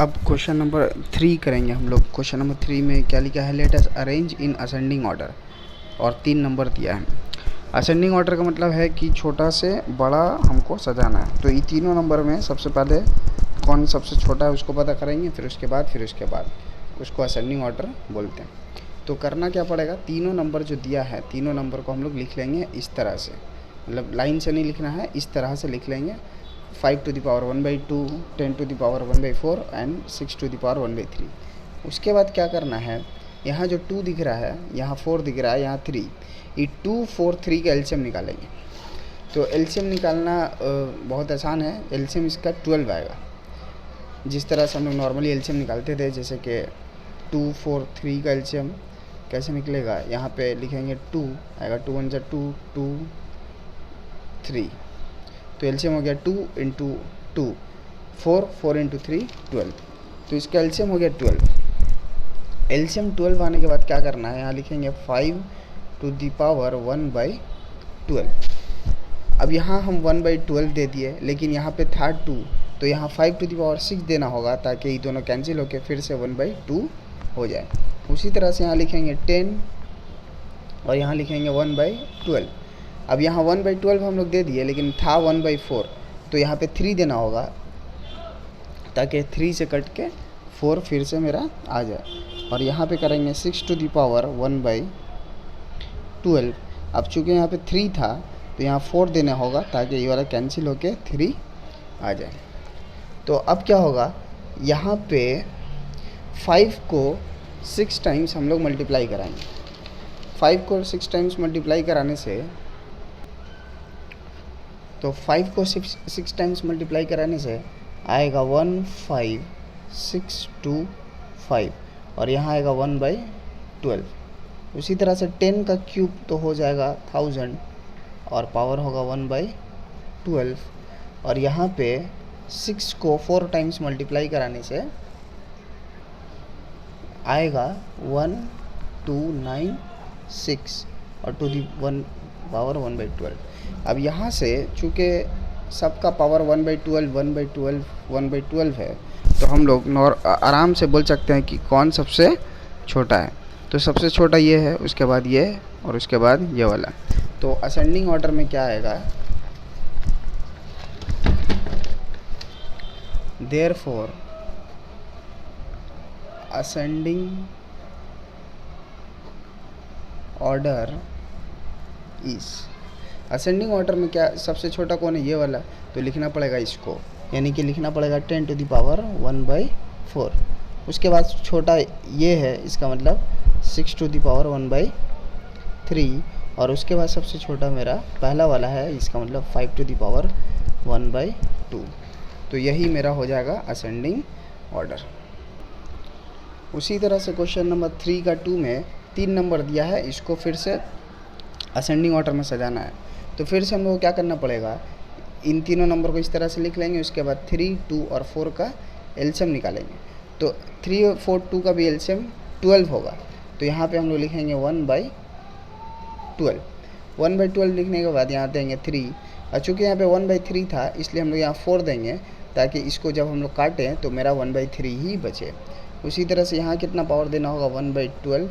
अब question number 3 करेंगे हम लोग। क्वेश्चन नंबर 3 में क्या लिखा है, let us arrange in ascending order, और 3 नंबर दिया है। असेंडिंग ऑर्डर का मतलब है कि छोटा से बड़ा हमको सजाना है। तो ये तीनों नंबर में सबसे पहले कौन सबसे छोटा है उसको पता करेंगे, फिर उसके बाद उसको असेंडिंग ऑर्डर बोलते हैं। तो करना क्या पड़ेगा, तीनों नंबर जो दिया है तीनों नंबर को हम लोग लिख लेंगे इस तरह से, मतलब लाइन से नहीं लिखना है, इस तरह से लिख लेंगे। 5 to the power 1/2, 10 to the power 1/4 and 6 to the power 1/3। उसके बाद क्या करना है, यहाँ जो 2 दिख रहा है, यहाँ 4 दिख रहा है, यहाँ 3, ये 2, 4, 3 का एलसीएम निकालेंगे। तो एलसीएम निकालना बहुत आसान है। एलसीएम इसका 12 आएगा। जिस तरह से हम लोग नॉर्मली एलसीएम निकालते थे, जैसे कि 2, 4, 3 का एलसीएम कैसे निकलेगा, यहाँ पे लिखेंगे 2 आएगा, 2 1 2, 2 3, तो एलसीएम हो गया 2 इंटू 2 4, 4 इंटू 3 12। तो इसका एलसीएम हो गया 12। एलसीएम 12 आने के बाद क्या करना है, यहाँ लिखेंगे 5 to the power 1/12। अब यहाँ हम 1/12 दे दिए, लेकिन यहाँ पे था 2, तो यहाँ 5 to the power 6 देना होगा, ताकि ये दोनों कैंसिल होकर फिर से 1/2 हो जाए। उसी तरह से यहाँ लिखेंगे 10 और यहाँ लिखेंगे 1/12। अब यहाँ 1/12 हम लोग दे दिए, लेकिन था 1/4, तो यहाँ पे 3 देना होगा, ताकि 3 से कट के 4 फिर से मेरा आ जाए। और यहाँ पे करेंगे 6 to the power 1/12। अब चूँकि यहाँ पे 3 था, तो यहाँ 4 देना होगा, ताकि ये वाला कैंसिल होके 3 आ जाए। तो अब क्या होगा, यहाँ पे 5 को 6 टाइम्स हम लोग मल्टीप्लाई कराएंगे। 5 को 6 टाइम्स मल्टीप्लाई कराने से, तो 5 को 6 टाइम्स मल्टीप्लाई कराने से आएगा 15625, और यहाँ आएगा 1/12। उसी तरह से 10 का क्यूब तो हो जाएगा 1000, और पावर होगा 1/12। और यहाँ पे 6 को 4 टाइम्स मल्टीप्लाई कराने से आएगा 1296, और टू दी 1 पावर 1/12। अब यहाँ से चूँकि सबका पावर 1/12 है, तो हम लोग आराम से बोल सकते हैं कि कौन सबसे छोटा है। तो सबसे छोटा ये है, उसके बाद ये, और उसके बाद ये वाला। तो असेंडिंग ऑर्डर में क्या आएगा, therefore ascending order is, ascending order में क्या सबसे छोटा कौन है, ये वाला, तो लिखना पड़ेगा इसको, यानी कि लिखना पड़ेगा 10 to the power 1/4। उसके बाद छोटा ये है, इसका मतलब 6 to the power 1/3, और उसके बाद सबसे छोटा मेरा पहला वाला है, इसका मतलब 5 to the power 1/2। तो यही मेरा हो जाएगा असेंडिंग ऑर्डर। उसी तरह से क्वेश्चन नंबर 3 का 2 में 3 नंबर दिया है, इसको फिर से असेंडिंग ऑर्डर में सजाना है। तो फिर से हम लोग को क्या करना पड़ेगा, इन तीनों नंबर को इस तरह से लिख लेंगे। उसके बाद 3, 2 और 4 का एलसीएम निकालेंगे। तो 3, 4, 2 का भी एलसीएम 12 होगा। तो यहाँ पे हम लोग लिखेंगे 1/12। 1/12 लिखने के बाद यहाँ देंगे 3, और चूँकि यहाँ पे 1/3 था, इसलिए हम लोग यहाँ 4 देंगे, ताकि इसको जब हम लोग काटें तो मेरा 1/3 ही बचे। उसी तरह से यहाँ कितना पावर देना होगा, 1/12,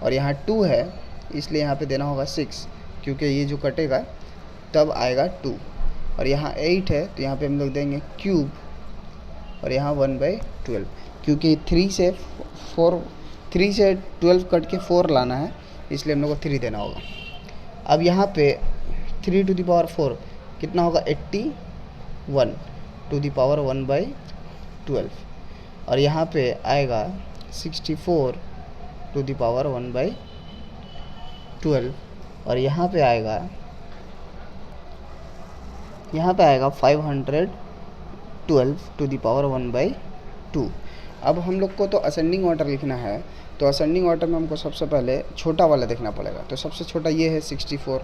और यहाँ 2 है, इसलिए यहाँ पे देना होगा 6, क्योंकि ये जो कटेगा तब आएगा 2। और यहाँ 8 है, तो यहाँ पे हम लोग देंगे क्यूब, और यहाँ 1/12, क्योंकि 3 से 12 कट के 4 लाना है, इसलिए हम लोग को 3 देना होगा। अब यहाँ पे 3 to the power 4 कितना होगा, 81 to the power 1/12, और यहाँ पे आएगा 64 to the power 1/12, और यहाँ पे आएगा 512 to the power 1/2। अब हम लोग को तो असेंडिंग ऑर्डर लिखना है, तो असेंडिंग ऑर्डर में हमको सबसे पहले छोटा वाला देखना पड़ेगा। तो सबसे छोटा ये है 64,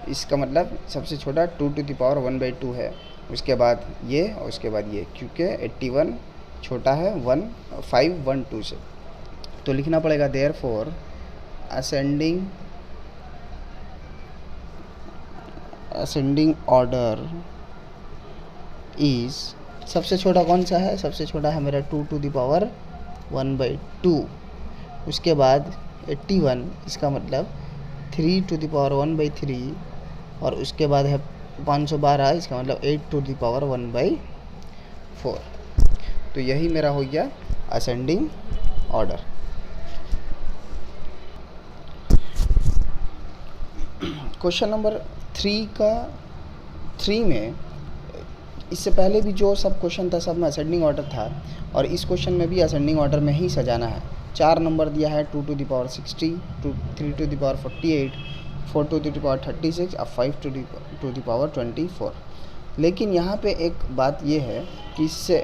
इसका मतलब सबसे छोटा 2 to the power 1/2 है। उसके बाद ये, और उसके बाद ये, क्योंकि 81 छोटा है 512 से। तो लिखना पड़ेगा देयरफॉर ascending order is सबसे छोटा कौन सा है? सबसे छोटा है मेरा 2 टू द पावर 1/2। उसके बाद 81, इसका मतलब 3 टू द पावर 1/3, और उसके बाद है 512, इसका मतलब 8 टू द पावर 1/4। तो यही मेरा हो गया असेंडिंग ऑर्डर। क्वेश्चन नंबर 3 में इससे पहले भी जो सब क्वेश्चन था सब में असेंडिंग ऑर्डर था, और इस क्वेश्चन में भी असेंडिंग ऑर्डर में ही सजाना है। 4 नंबर दिया है, 2 to the power 60, 3 to the power 48, 4 to the power 36 और 5 टू द पावर 24। लेकिन यहाँ पे एक बात ये है कि इससे